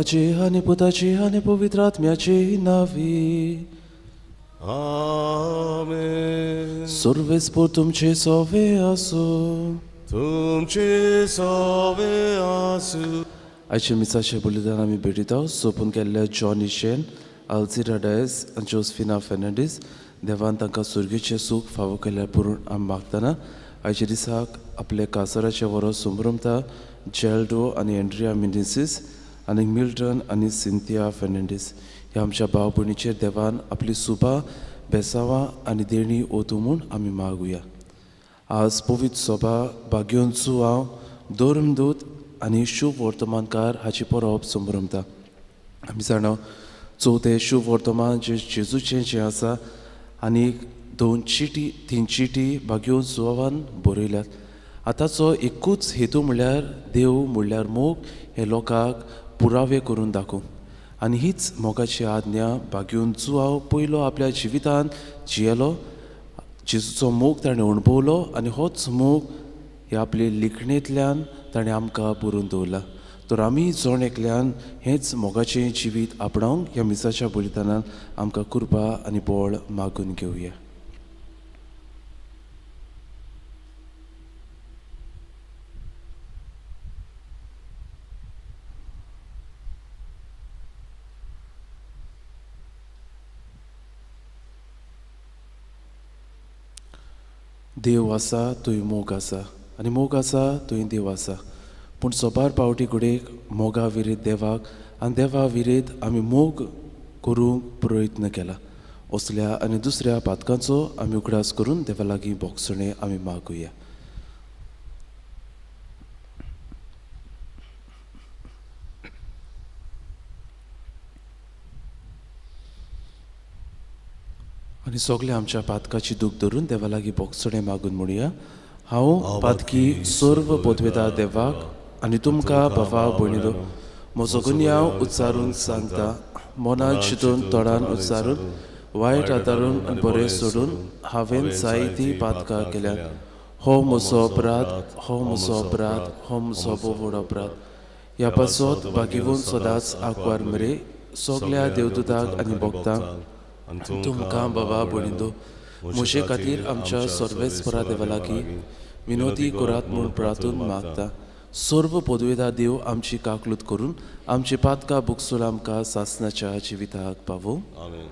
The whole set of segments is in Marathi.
बापाची आनी पुताची आनी पवित्र आत्म्याची नावी. आमेन. सर्वेस्पर तुमचे सोवे आसूं. तुमचे सोवे आसूं. आयच्या मिसाचें बलिदान आमी भेटयता सोपून केल्ल्या जॉन इशेन, आल्सिराडायस आनी जोसफिना फेर्नांडीस. देवान तांकां सुर्गेचें सूख फावो केल्यार पुरून आमी मागतना आयच्या दिसाक आपले कासाराचे वरोस सुमरमता जेल्डो आनी एंड्रिया मिनिसीस आनी मिल्टन आनी सिंथिया फेर्नांडीस ह्या आमच्या भाव भयणीचेर देवान आपली सुभां बेसांवां आनी देणी ओतू म्हूण आमी मागुया. आज पवित्र सभा भाग्योंचू हांव धर्मदूत आनी शुभ वर्तमानकार हाची परब सुमरमता. आमी जाणा चवथें शुभ वर्तमान जे जेजूचें जें आसा आनी 2-3 चिटी भाग्योंचुवान बरयल्यात. आतांचो एकूच हेतू म्हणल्यार देव म्हणल्यार मोग हे लोकांक पुरावे करून दाखोवंक. आनी हीच मोगाची आज्ञा भाग्योंचुवाव पयलो आपल्या जिवितांत जियेलो. जेजूचो मोग ताणें अणभवलो आनी होच मोग हे आपले लिखणेंतल्यान ताणें आमकां बरोवन दवरला. तर आमी जण एकल्यान हेंच मोगाचें जिवीत आपणावंक ह्या मिसाच्या बलिदानान आमकां कृपा आनी बळ मागून घेवया. देव आसा थंय मोग आसा आनी मोग आसा थंय देव आसा. पूण सोबार पावटी घडयेक मोगा विरीत देवाक आनी देवा विरीत आमी मोग करूंक प्रयत्न केला. असल्या आनी दुसऱ्या पातकांचो आमी उगडास करून देवा लागीं बोगसणें आमी मागुया. आनी सगळे आमच्या पातकाची दूख धरून देवा लागीं बोगसणें मागून म्हणुया. हांव पातकी सर्व पोतवेता देवाक आनी तुमकां भावा भयणीलो म्हजो गुन्यांव उच्चारून सांगता. मनान चिंतून तोंडान उच्चारून वायट आदारून आनी बरें सोडून हांवें जायतीं पातकां केल्यात. हो म्हजो अपराध, हो म्हजो अपराध, हो म्हजो व्हड अपराध. ह्या पासत भागिवून सदांच आंकवार मेरे सगल्या देवदूतांक आनी भक्तांक तुमकां बाबा भयणीलो म्हजे खातीर आमच्या सर्वेस्परा देवा लागीं विनोदी करात म्हूण प्रार्थून मागता. सर्व पदवेदार देव आमची काकलूत करून आमची पातकां बुकसूल आमकां सासणाच्या जिविताक पावो. आमेन.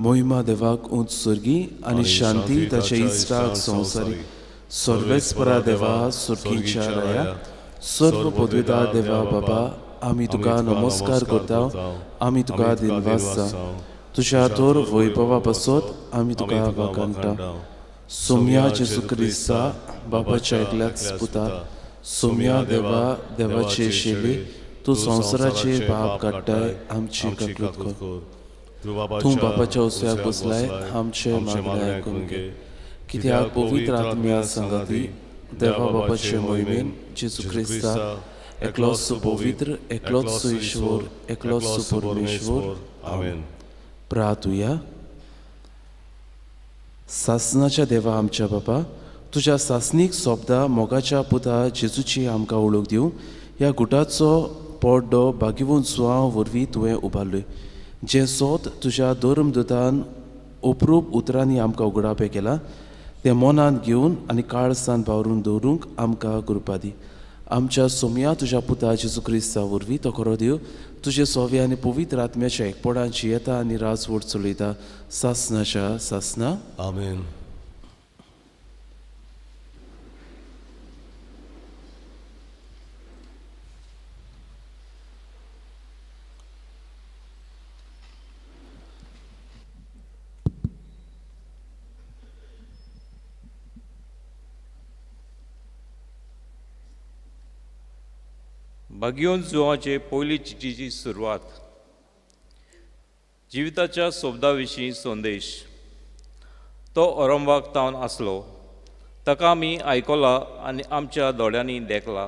मोहिमा देवाक उंच सुर्गी आनी शांती ताच्या इश्टाक संवसारी. सर्वेस्परा देवा सुर्गीच्या राया सर्व पदवेदार देवा बाबा आमी तुका नमस्कार करता. आमी तुका दिनवासता. तुज्या थोर वैभवा पासत आमी तुका वाखाणटा. सोम्या जेजू क्रिस्ता बाबाच्या एकल्याच पुता सोम्या देवा देवाचे शेले तूं संवसाराचे पाप काडटाय आमची काकलूत कर. तूं बापाच्या उसव्याक बसलाय आमचे मागणे आयकून घे. कित्याक पवित्र आत्म्या संगती देवा बापाचे मोहिमेन जेजू क्रिस्ता एकलोच पवित्र एकलोच ईश्वर एकलोच परमेश्वर. आमेन. प्रार्थुया. सासणाच्या देवा आमच्या बापा तुज्या सासणीक सोबदा मोगाच्या पुता जेजूची आमकां वळख दिवं ह्या गुटाचो पड्डो भागिवून सुवां वरवीं तुवें उबारलोय. जें सोत तुज्या धर्मदुतान अप्रूप उतरांनी आमकां उगडापे केला तें मनांत घेवन आनी काळसान वावरून दवरूंक आमकां कृपा दी. आमच्या सोम्या तुज्या पुता जेजू क्रिस्ता वरवीं तो खरो देव तुजे सोवे आनी पवित्र आत्म्याच्या एकपणान जियेता आनी राजवट चलयता सासनाच्या सासना. आमेन. भाग्योन जुवाचे पयली चिठीची सुरवात. जिविताच्या सोबदा विशीं संदेश. तो औरंगाबाद तावन आसलो. ताका आमी आयकला आनी आमच्या दोळ्यांनी देखला.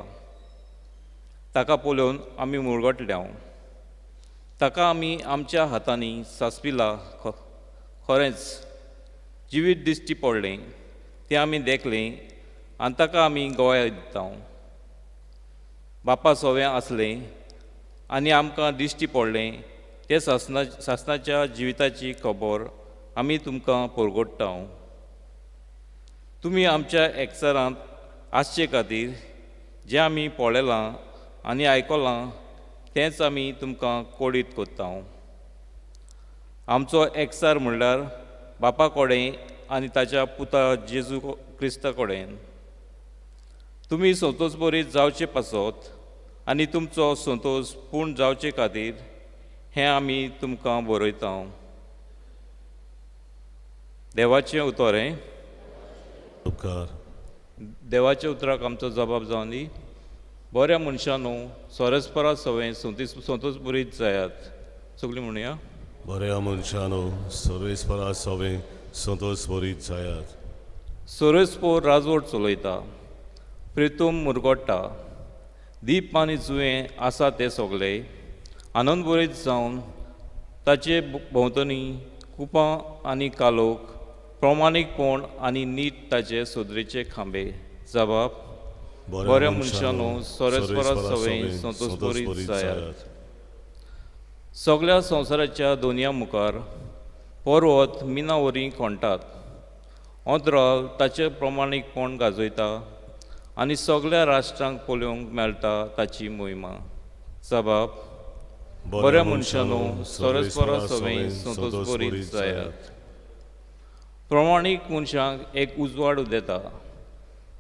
ताका पळोवन आमी मुरगटल्या. ताका आमी आमच्या हातांनी सांसपिला. खरेंच जिवीत दिश्टी पडलें तें आमी देखलें आनी ताका आमी गोंया दिता. बापा सोवें आसलें आनी आमकां दिश्टी पडलें ते सासनाच्या जिविताची खबर आमी तुमकां परगट्टा. तुमी आमच्या एकचारांत आसचे खातीर जें आमी पळयलां आनी आयकलां तेंच आमी तुमकां कोडीत कोत्ता. आमचो एकचार म्हणल्यार बापा कडेन आनी ताच्या पुता जेजू क्रिस्ता कडेन. तुमी संतोश बरीत जावचे पासत आनी तुमचो संतोश पूर्ण जावचे खातीर हें आमी तुमकां बरयता. देवाचें उतोरें. उपकार. देवाच्या उतराक आमचो जबाब जावन दी. बऱ्या मनशांनो सोरेस्परा सवें संतोश बरीत जायात. सगळीं म्हणुया. बऱ्या मनशानो सर्वेस्परा सवें संतोश बरीत जायात. सोरेस्पोर राजवट चलयता. प्रितूम मुरगोडटा. दीप आनी जुवें आसा तें सगळें आनंद बरीत जावन ताचे भोंवतणी कुपां आनी कालोक प्रमाणीकपण आनी नीट ताचे सोदरेचे खांबे. जबाब. बऱ्या मनशानो सोरेस्परा सवें संतोश बरीत जायात. सगळ्या संवसाराच्या दोनया मुखार पर्वत मिना वरीं खणटात. अंतराल ताचें प्रमाणीकपण गाजयता आनी सगळ्या राष्ट्रांक पळोवंक मेळटा ताची मोहिमा. जबाब. बऱ्या मनशानो सोरेस्परा सवें संतोश बरीत जायात. प्रमाणीक मनशांक एक उजवाड उदेता.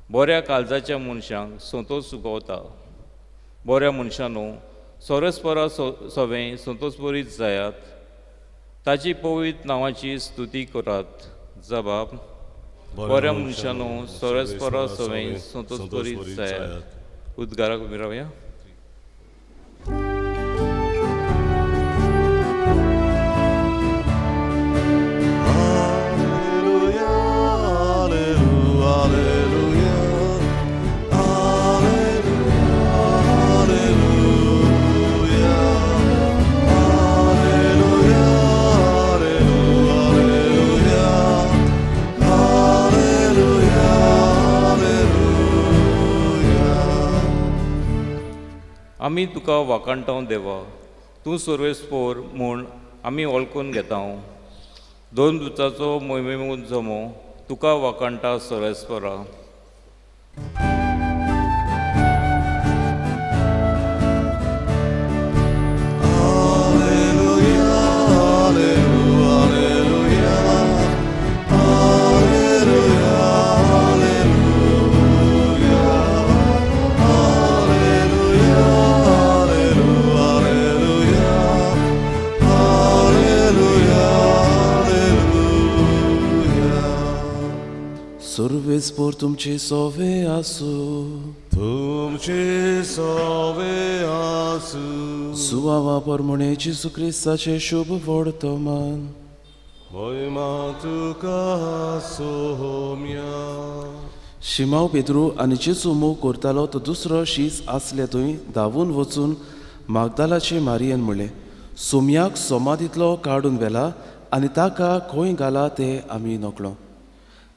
बऱ्या काळजाच्या मनशांक संतोश सुगोवता. बऱ्या मनशानो सोरेस्परा सवें संतोश बरीत जायात. ताची पवित्र नांवाची स्तुती करात. जबाब. बऱ्या मनशानो सोरेस्परा सवें संतोश बरीत जायात. उद्गाराक उबी रावया. आमी तुका वाकाणटाव देवा. तूं सर्वेस्पोर म्हूण आमी वळखून घेता. दोन दुचाचो मोहिमेमूद जमो तुका वाकाणटा सर्वेस्परा. सर्वेस्पोर तुमचे सोवे आसू. तुमचे सोवे आसू. सुवावा परमणे जेजू क्रिस्ताचे शुभ वर्तमान. मोहिमा तुका सोम्या. शिमाव पेद्रू आनी जेजू मोग करतालो तो दुसरो शीस आसले थंय धांवून वचून मागदालाचे मारयेन म्हणलें, सोम्याक सोमादींतलो काडून व्हेला आनी ताका खंय घाला तें आमी नकळो.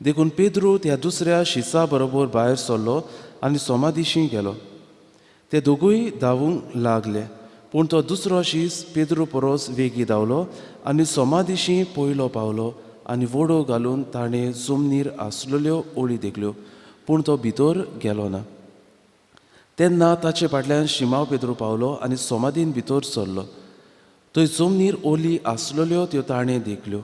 देखून पेद्रू त्या दुसऱ्या शिसा बरोबर भायर सरलो आनी सोमादिशी गेलो. ते दोगूय धांवूंक लागले. पूण तो दुसरो शीस पेद्रू परोस वेगी धांवलो आनी सोमा दिशी पयलो पावलो आनी वडो घालून ताणें जमनीर आसलेल्यो ओळी देखल्यो पूण तो भितर गेलो ना. तेन्ना ताचे फाटल्यान शिमाव पेद्रू पावलो आनी सोमादीन भितर सरलो. थंय जमनीर ओली आसलेल्यो त्यो ताणें देखल्यो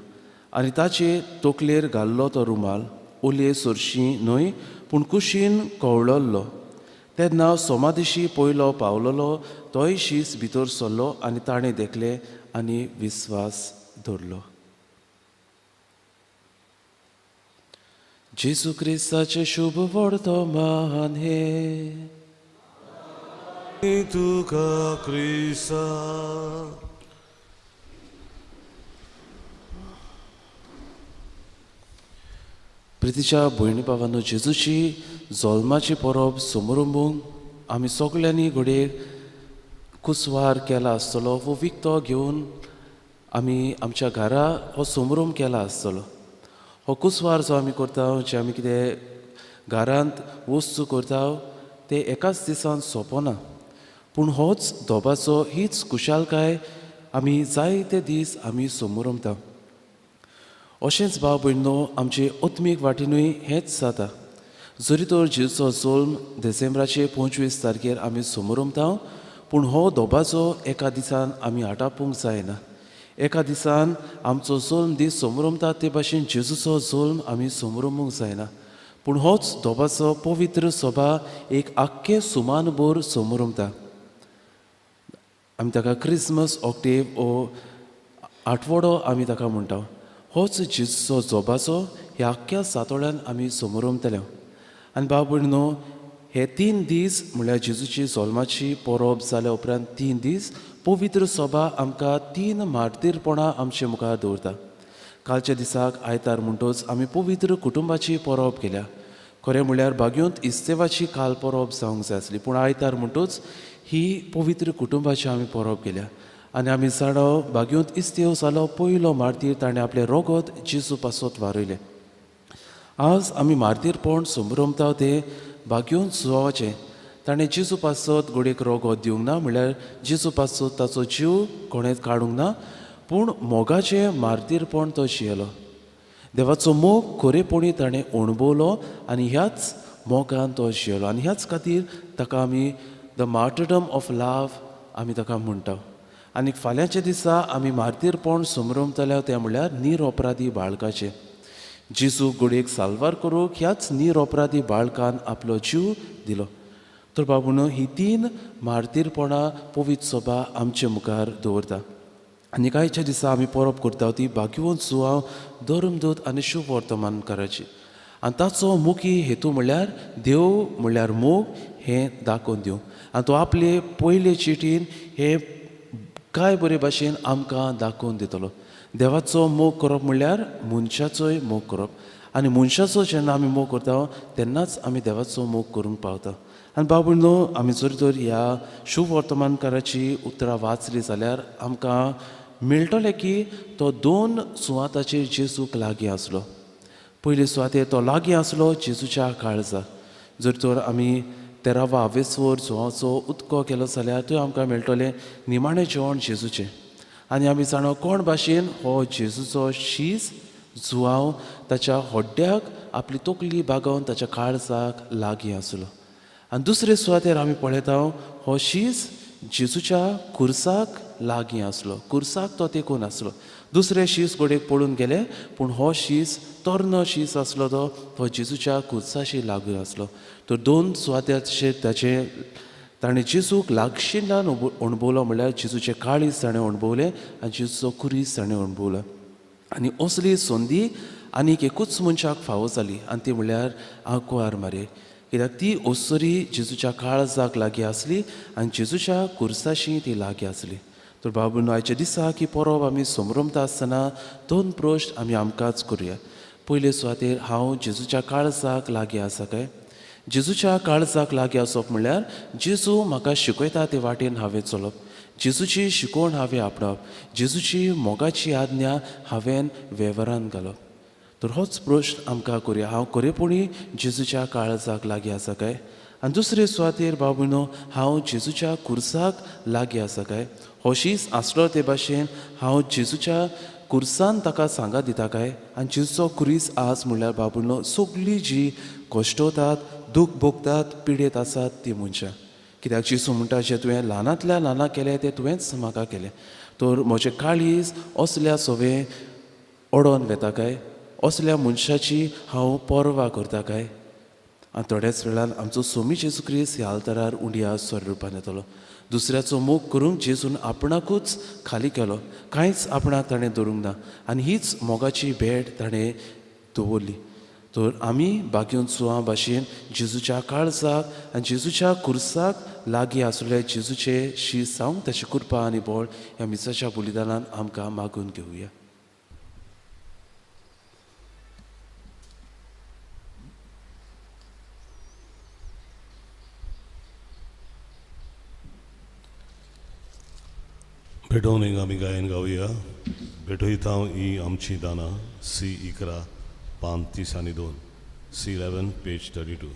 आनी ताचे तकलेर घाल्लो तो रुमाल ओलये सरशी न्हय पूण कुशीन कवळल्लो. तेन्ना सोमा दिशी पयलो पावलोलो तोय शीस भितर सरलो आनी ताणें देखलें आनी विस्वास धरलो. जेजू क्रिस्ताचे शुभ वर्तमान हे तुका क्रिस्ता प्रितीच्या भयणी भावांनो, जेजूची जल्माची परब समारंभूंक आमी सगळ्यांनी घडये कुसवार केला आसतलो वो विकतो घेवन आमी आमच्या घरा हो समारंभ केला आसतलो. हो कुसवार जो आमी करता, जे आमी कितें घरांत वस्तू करता ते एकाच दिसान सोंपना, पूण होच धोबाचो हीच खुशालकाय आमी जायते दीस आमी समारंभता. अशेंच भाव भयणो, आमचे आत्मीक वाटेनूय हेंच जाता. जरी तर जेजूचो जल्म डिसेंबराचे 25 तारखेर आमी समारंभता, पूण हो धोबाचो एका दिसान आमी आटापूंक जायना. एका दिसान आमचो जल्म दीस समारंभता ते भाशेन जेजूचो जल्म आमी समारंभूंक जायना, पूण होच धोबाचो पवित्र सभा एक आख्खे सुमानभर समारंभता. आमी ताका क्रिसमस ऑक्टेव ओ आठवडो आमी ताका म्हणटा. होच जेजूचो जोबाचो ह्या आख्ख्या सातोळ्यान आमी समारंभतले. आनी भाव भयणो, हे 3 दीस म्हळ्यार जेजूची जल्माची परब जाल्या उपरांत 3 दीस पवित्र सभा आमकां 3 मार्तीरपणां आमचे मुखार दवरता. कालच्या दिसाक आयतार म्हणटच आमी पवित्र कुटुंबाची परब केल्या. खरें म्हळ्यार बागयोंत इस्तेवाची काल परब जावंक जाय आसली, पूण आयतार म्हणटच ही पवित्र कुटुंबाची आमी परब केल्या. आनी आमी जाणो, बागयोंत इस्तेव जालो पयलो मार्तीर ताणें आपलें रोगत जेजू पासत वारयलें. आज आमी मार्तीरपण समारंभता ते बागयोंत सुवाचें. ताणें जेजू पासत घोडेक रोगत दिवंक ना, म्हळ्यार जेजू पासत ताचो जीव कोणेंच काडूंक ना, पूण मोगाचें मार्तीरपण तो जियेलो. देवाचो मोग खरेपणी ताणें अणभवलो आनी ह्याच मोगान तो जियेलो. आनी ह्याच खातीर ताका आमी द मार्टरडम ऑफ लव आमी ताका म्हणटा. आनी फाल्यांच्या दिसा आमी मार्तीरपण समारंभतले तें म्हळ्यार निरअपराधी बाळकाचें. जेजू घोडेक साल्वार करूंक ह्याच निरअपराधी बाळकान आपलो जीव दिलो. तर बाबून ही 3 मार्तीरपणां पवित्र सभा आमचे मुखार दवरता. आनी कांयच्या दिसा आमी परब करता ती बागयोंत सुवाव धर्मदूत आनी शुभ वर्तमानकाराची. आनी ताचो मुखी हेतू म्हळ्यार देव म्हळ्यार मोग हें दाखोवन दिवं. आनी तो आपले पयले चिटीन हे काय बरे भाशेन आमकां दाखोवन दितलो. देवाचो मोग करप म्हळ्यार मनशाचोय मोग करप. आनी मनशाचो जेन्ना आमी मोग करता तेन्नाच आमी देवाचो मोग करूंक पावता. आनी बाब भयणो, आमी जरी तर ह्या शुभ वर्तमानकाराची उतरां वाचली जाल्यार आमकां मेळटलें की तो 2 सुवाताचेर जेजूक लागीं आसलो. पयले सुवातेर तो लागीं आसलो जेजूच्या काळजाक. जर तर आमी 13वा आवेसवर जुवाचो उदको केलो जाल्यार थंय आमकां मेळटलें निमाणें जेवण जेजूचें. आनी आमी जाणो कोण भाशेन हो जेजूचो शीस जुवांव ताच्या होड्ड्याक आपली तकली बागोवन ताच्या काळजाक लागीं आसलो. आनी दुसरे सुवातेर आमी पळयता हो शीस जेजूच्या खुर्साक लागीं आसलो. खुर्साक तो तेंकून आसलो. दुसरे शीस घोडेक पळून गेले, पूण हो शीस तोरनो शीस आसलो तो जेजूच्या खुर्साशी लागीं आसलो. तर 2 सुवातेर ताणें जेजूक लागशिल्ल्यान अणभवलो, म्हळ्यार जेजूचें काळीज ताणें अणभवलें आनी जेजूचो खुरीस ताणें अणभवलो. आनी असली संदी आनीक एकूच मनशाक फावो जाली, आनी ती म्हळ्यार आंकवार मारी. कित्याक ती ओसरी जेजूच्या काळजाक लागीं आसली आनी जेजूच्या खुर्साशी ती लागीं आसली. तर बाबून आयच्या दिसाक ही परब आमी समारंभता आसतना 2 प्रश्न आमी आमकांच करुया. पयले सुवातेर, हांव जेजूच्या काळजाक लागीं आसा काय? जेजूच्या काळजाक लागीं आसप म्हळ्यार जेजू म्हाका शिकयता ते वाटेन हांवें चलप. जेजूची शिकवण हांवें आपणावप. जेजूची मोगाची आज्ञा हांवें वेव्हारांत घालप. तर होच प्रश्न आमकां करुया. हांव खरेपणी जेजूच्या काळजाक लागीं आसा काय? आनी दुसरे सुवातेर बाबूनो हांव जेजूच्या कुर्साक लागीं आसा काय हो शीस आसलो ते भाशेन हांव जेजूच्या कुर्सान ताका सांगा दिता काय आनी जेजूचो कुरीस आज म्हणल्यार बाबूनो सगळीं जी कश्टवतात दूख भोगतात पिडेत आसात ती मनशां कित्याक जेजू म्हणटा जें तुवें ल्हानांतल्या ल्हानां केलें तें तुवेंच म्हाका केलें तर म्हजें काळीज असल्या सवें ओडोन वेता काय असल्या मनशाची हांव परवा करता काय आनी थोड्याच वेळान आमचो सोमी जेजू क्रिस्त ह्या आल्तारार उंडिया स्वर रुपान येतलो दुसऱ्याचो मोग करूंक जेजून आपणाकूच खाली केलो कांयच आपणाक ताणें दवरूंक ना आनी हीच मोगाची भेट ताणें दवरली तर आमी बागेवन सुवां भाशेन जेजूच्या काळजाक आनी जेजूच्या कुर्साक लागीं आसले जेजूचे शीस जावं ताची कृपा आनी बळ ह्या मिसाच्या बलिदानान आमकां मागून घेवया भेटोवनीक आमी गायन गावया भेटयता ही आमची दाना C11 पान 30 आनी 2 C11 पेज 32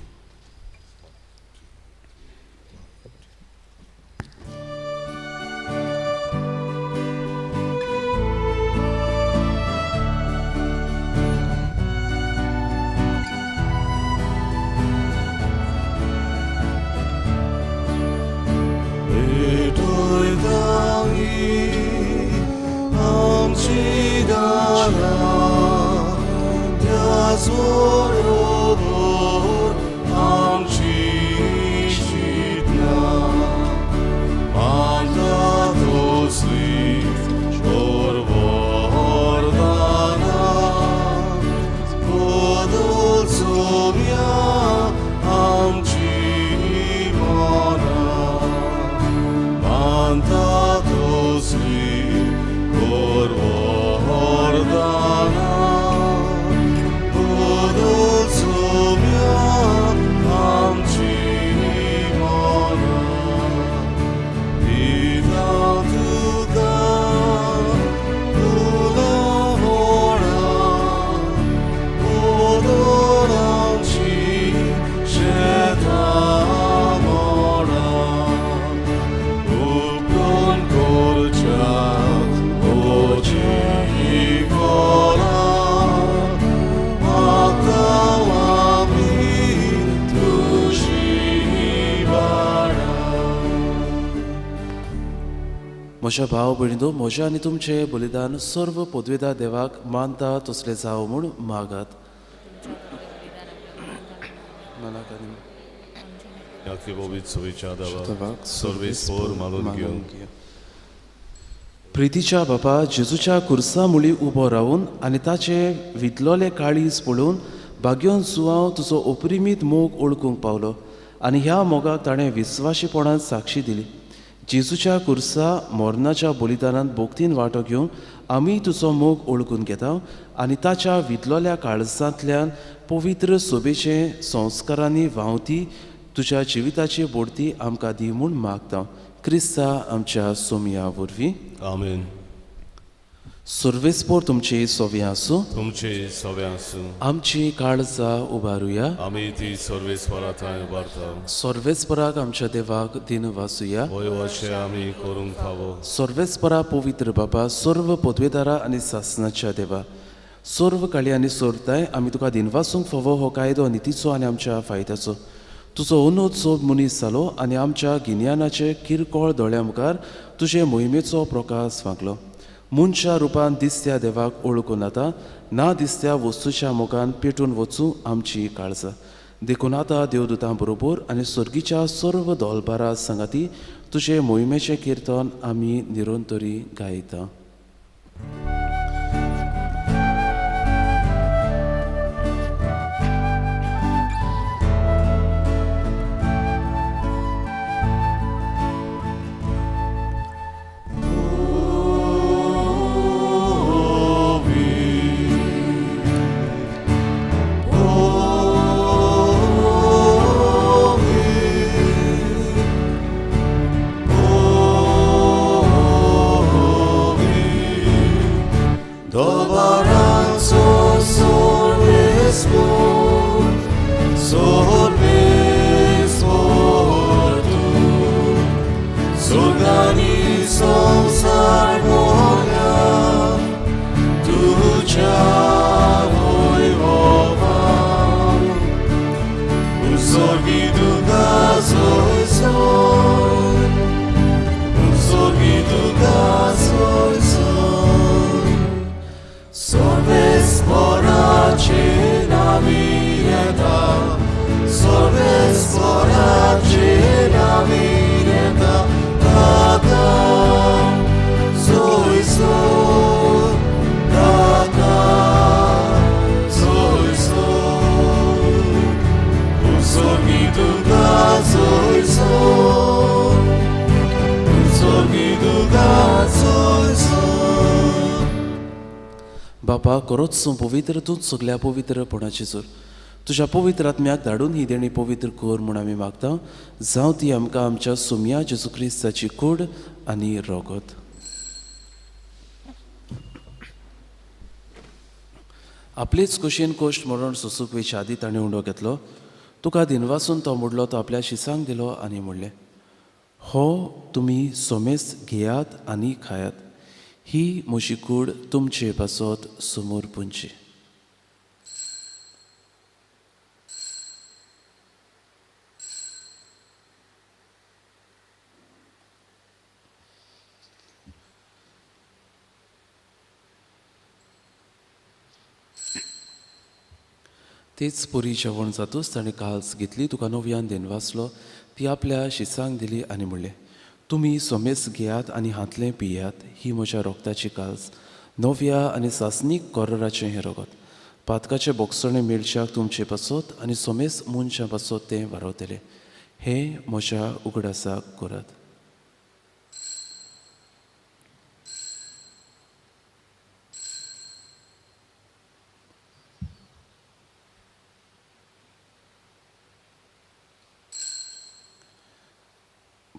म्हज्या भाव भयणींनो म्हजें आनी तुमचें बलिदान सर्व पदवेदार देवाक मानता तसलें जावं म्हूण मागात प्रितीच्या बापा जेजूच्या कुर्सा मुळी उबो रावून आनी ताचे वितलोले काळीज पळोवन बागेवन सुवांव तुजो अप्रिमीत मोग ओळखूंक पावलो आनी ह्या मोगाक ताणें विस्वाशीपणान साक्षी दिली जेजूच्या कुर्सा मोरनाच्या बलिदानांत भोगतीन वांटो घेवंक आमी तुजो मोग ओळखून घेता आनी ताच्या वितलोल्या काळजांतल्यान पवित्र सोबेचे संस्कारांनी व्हांवती तुज्या जिविताची बोडती आमकां दी म्हूण मागता क्रिस्ता आमच्या सोमया वरवीं आमेन सर्वेस्पोर तुमची सोवी आसूं तुमचे सवे आसूं आमची काळजां उबारुया आमी ती सर्वेस्परांत उबारता सर्वेस्पराक आमच्या देवाक दिन वासुया होय अशें आमी करूंक फावो सर्वेस्परा पवित्र बाबा सर्व पदवेदारा आनी सासणाच्या देवा सर्व काळी आनी सोरताय आमी तुका दिनवासूंक फावो हो कायदो नितीचो आनी आमच्या फायद्याचो तुजो अनोत्सव मनीस जालो आनी आमच्या गिन्यानाचे किरकोळ दोळ्या मुखार तुजे मोहिमेचो प्रकाश वागलो मनशा रुपान दिसत्या देवाक ओळखून आतां ना दिसत्या वस्तूच्या मोगान पेटून वचूं आमची काळजां देखून आतां देवदूतां बरोबर आनी सर्गीच्या सर्व दोलबारा संगाती तुजे मोहिमेचें किर्तन आमी निरंतरी गायता nami येता सर्वेस्वराचे nami येता ताका सोयीसो ताका सोयीसो 우성이 누가 소이소 우성이 누가 소이소 बापा खरोच पवित्र तूं सगल्या पवित्रपणाची जोर तुज्या पवित्र आत्म्याक धाडून ही देणी पवित्र कर म्हूण आमी मागता जावं ती आमकां आमच्या सुम्या जेजू क्रिस्ताची कूड आनी रोगत आपलीच कुशीन कोश्ट मरण सोसूक वेची आदी ताणें उंडो घेतलो तुका दिनवासून तो मुडलो तो आपल्या शिसांक दिलो आनी म्हणलें हो तुमी सोमेस घेयात आनी खायात ही म्हजी कूड तुमचे पासत समोर पुंची तेच पुरी जेवण जातूच ताणें काल्स घेतली तुका नव्यान दिनवासलो ती आपल्या शिसांक दिली आनी म्हणलें तुमी सोमेस घेयात आनी हातलें पियात ही म्हज्या रोगताची काल्स नव्या आनी सासनीक कोर्राचें हें रोगत पातकाचे बोगसणे मेळच्याक तुमचे पासत आनी सोमेस मनशा पासत तें वारवतलें हें म्हज्या उगडासाक करात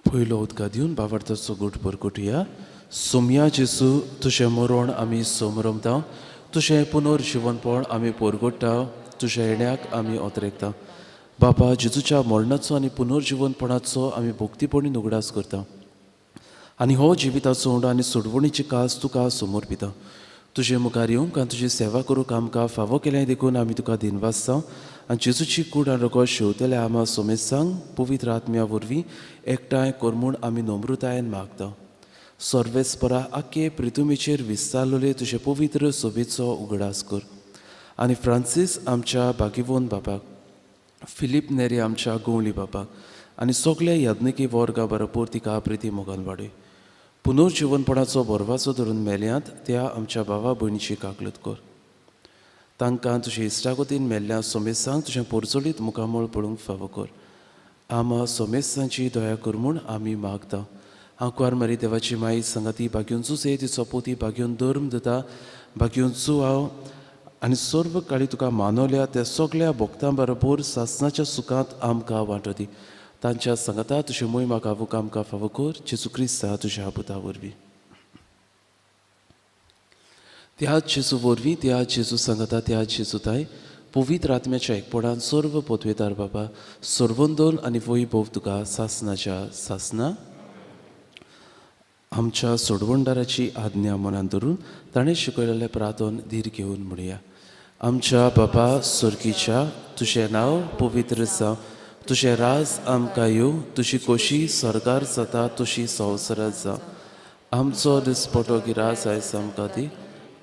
पयलो उदका दिवन बाबार्थाचो घोट परकुटया सोम्या जेसू तुजें मरण आमी सोमरमता तुजें पुनर्जिवनपण आमी परगोडटा तुज्या येण्याक आमी ओतरेकता बाबा जेजूच्या मरणाचो आनी पुनर्जिवनपणाचो आमी भोक्तीपणीन उगडास करता आनी हो जिविताचो उंडो आनी सोडवणीची कास तुका समोर पिता तुजे मुखार येवंक आनी तुजी सेवा करूंक आमकां फावो केलें देखून आमी तुका दिनवासता आनी जेजूची कूड आनी रगत शेवतले आमा सोमेसांक पवित्र आत्म्या वरवीं एकठांय कर म्हूण आमी नम्रतायेन मागता सर्वेस्परा आख्खे पृथ्वीचेर विस्तारलेले तुजे पवित्र सोबेचो उगडास कर आनी फ्रांसीस आमच्या बागिवोन बापाक फिलीप नेरे आमच्या गोवळी बापाक आनी सगळे याज्ञिकी वर्गा बरोबर तिका प्रिती मोगान वाडय पुनर्जिवनपणाचो बोरवाचो धरून मेल्यांत त्या आमच्या भावा भयणीची काकलत कर तांकां तुजे इश्टागतीन मेल्ल्या सोमेसांक तुजें पोरचोलीत मुखामळ पळोवंक फावो कर आमा सोमेसांची दया कर म्हूण आमी मागता हांव कुवार मारी देवाची माई संगाती भाग्योंचूच हे तिचो पोती भाग्योन धर्म दिता भाग्योंचू हांव आनी सर्व काळी तुका मानवल्या त्या सगळ्या भोगतां बरोबर सासणाच्या सुखांत आमकां वांटो दी तांच्या संगता तुजे मोहिमा गावूक आमकां फावो कर जेजू क्रिस्ता तुज्या पुता वरवीं त्याच जेजू वरवीं त्या जेजू संगता त्या जेजूताय पवित्र आत्म्याच्या एकपणान सर्व पोतवेदार बाबा सर्वंदोल आनी वैभव तुका सासणाच्या सासना आमच्या सोडवणदाराची आज्ञा मनान धरून ताणें शिकयलेलें प्रार्थन धीर घेवन म्हणया आमच्या बाबा सुर्गीच्या तुजें नांव पवित्र जावं तुजें राज आमकां येवं तुजी खोशी सरकार जाता तशी संवसारांत जावं आमचो दिसपटो गिरास आयज आमकां दी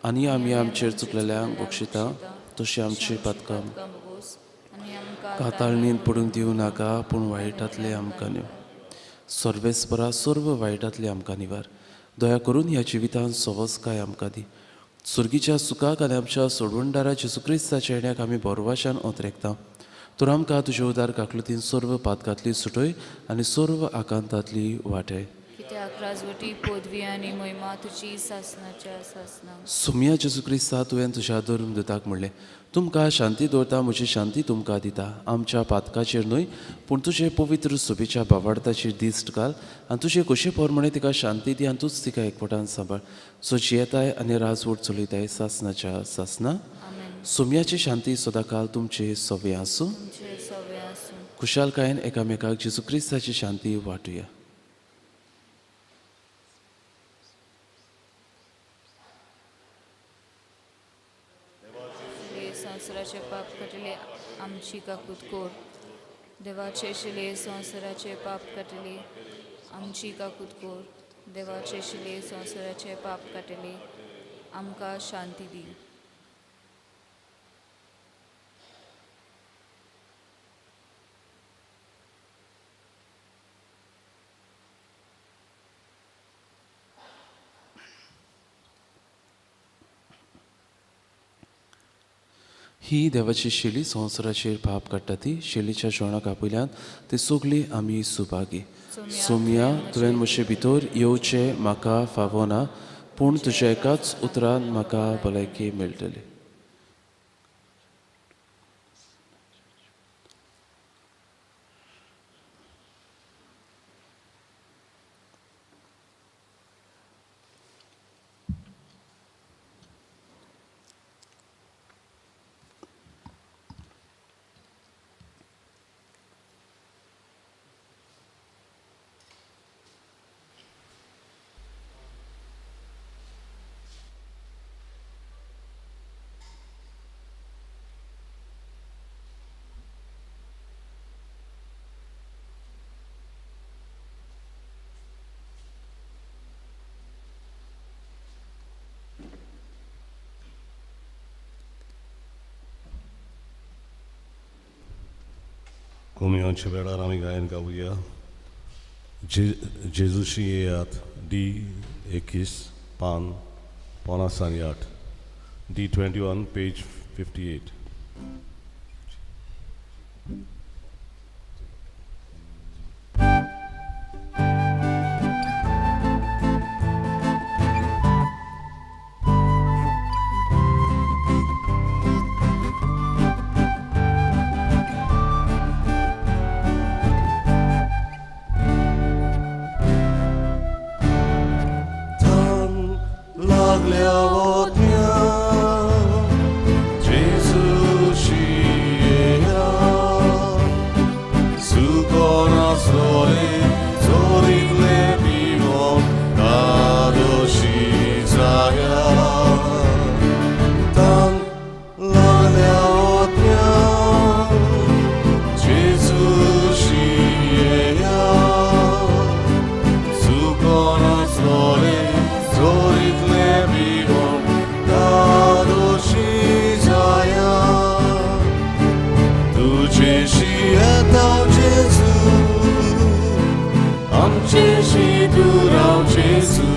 आनी आमी आमचेर चुकलेल्यांक बक्षिता तशी आमची पदकां काताळणीन पडूंक दिवं नाका पूण वायटांतले आमकां न्यू सर्वेस्परा सर्व वायटांतले आमकां निवार दया करून ह्या जिवितांत सवस्काय आमकां दी सुर्गीच्या सुखाक आनी आमच्या सोडवणदारा जेजू क्रिस्ताच्या येण्याक आमी बोरवाशान ओतरेकता तर आमकां तुज्या उदार काकलुतीन सर्व पातकांतली सुटय आनी सर्व आकांतांतली वाटय कित्याक राजवटी पदवी आनी महिमा तुजी सासनाच्या सासना सुम्या जेजू क्रिस्ता तुवें तुज्या धर्मदूताक म्हणलें तुमकां शांती दवरता म्हजी शांती तुमकां दिता आमच्या पातकाचेर न्हय पूण तुजे पवित्र सोबीच्या भावार्थाचेर दिश्ट घाल आनी तुजे कशे प्रमाणे तिका शांती दी आनी तूच तिका एकवटान सांबाळ सो जियेताय आनी राजवट चलयताय सासनाच्या सासना सुम्याची शांती सदांकाल तुमचे सवे आसूं खुशालकायेन एकामेकाक जेजू क्रिस्ताची शांती वाटुया संवसाराचे पाप कटले आमची काकूत कोर देवाचे शिले संवसाराचे पाप कटले आमची काकूत कोर देवाचे शिले संवसाराचे पाप कटले आमकां शांती दी ही देवाची शेली संवसाराचेर पाप काडटा ती शेलीच्या जेवणाक आपयल्यान ती सगळी आमी सुभागी सोम्या तुवें म्हजे भितर येवचें म्हाका फावो ना पूण तुज्या एकाच उतरान म्हाका भलायकी मेळटली कोमियांच्या वेळार आमी गायन गावया जेजूशी येयात D21 पान 58 D21 page 58 Laglia dnia, Jezusi jeja, Sukona slori, zoridle pivom, radoši zaja. Tam laglia dnia, Jezusi jeja, Sukona slori, zoridle pivom, radoši zaja. Tu ceși etau Jezu, am ceși durau Jezu.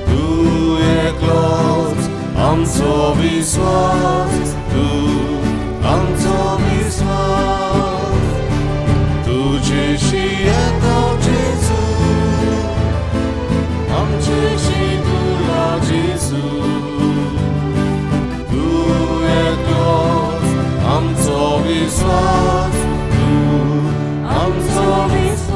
Tu e clos, am co viswas, tu am co viswas. Tu ceși etau Jezu, am ceși durau Jezu. Tu e clos, am co viswas, tu am co viswas.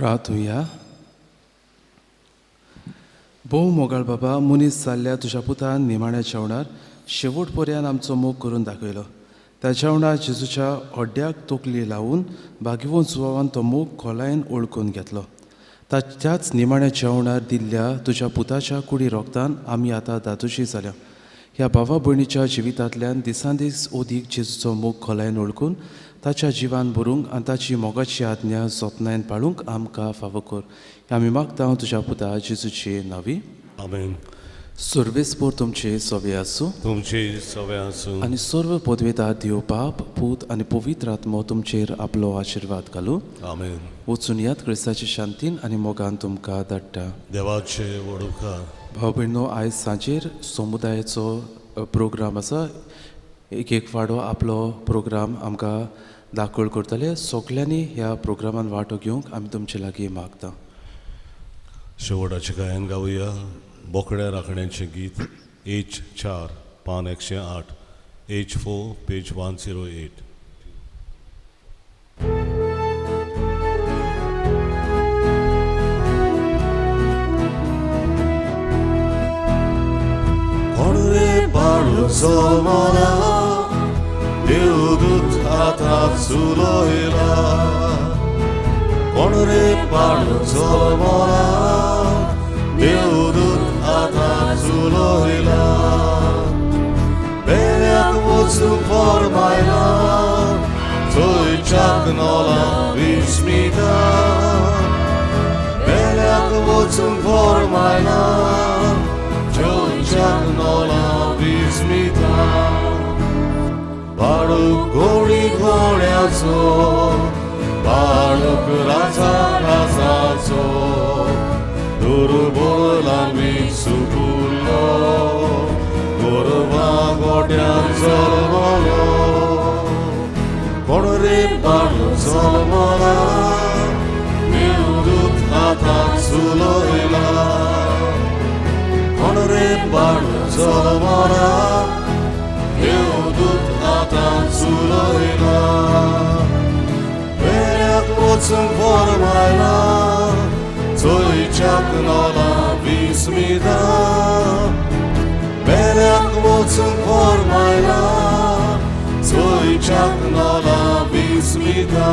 प्रार्थुया. भोव मोगाळ बाबा, मनीस जाल्ल्या तुज्या पुतान निमाण्या जेवणार शेवट पर्यंत आमचो मोग करून दाखयलो. त्या जेवणार जेजूच्या हड्ड्याक तोकली लावून भागिवून सुवान तो मोग खोलायेन ओळखून घेतलो. त्याच निमाण्या जेवणार दिल्ल्या तुज्या पुताच्या कुडी रोगतान आमी आतां दातुशी जाल्या. ह्या भावा भयणीच्या जिवितांतल्यान दिसान दीस ओदीक जेजूचो मोग खोलायेन ओळखून ताच्या जिवान भरूंक आनी ताची मोगाची आज्ञा जतनायेन पाळूंक आमकां फावो कर. आमी मागता तुज्या पुता जेजूची नांवी. आमेन. सर्वेस्पोर तुमचे सवे आसूं तुमचे सवे आसूं आनी सर्व पदवेदार देव बाप पूत आनी पवित्र आत्मो तुमचेर आपलो आशिर्वाद घालूं. आमेन. वचून यात क्रिस्ताची शांतीन आनी मोगान तुमकां धाडटा. देवाचे वडुका. भाव भयणो, आयज सांजेर समुदायाचो प्रोग्राम आसा. एक फावडो आपलो प्रोग्राम आमकां दाखोळ करतले. सगल्यांनी ह्या प्रोग्रामान वांटो घेवंक आमी तुमचे लागीं मागता. शेवटाचें गायन गावया. बोकड्या राखण्याचें गीत एच 4 पान 108 H 4 page 108. Korre barlu solmona Deudut atat suloila Korre barlu solmona Deudut atat suloila Beliak mocnu formaila Toi czaknola vismita Beliak mocnu formaila Czaknola vismita Baruch gori goriaco Baruch raza razaco Durbolam visupullo Gorva godian zolmolo Konre Baruch zolmola Deudut atat suloila Konre Baruch zolmona Deudut atat suloila Beliak mocun formaila Toi czaknola vismita Beliak mocun formaila Toi czaknola vismita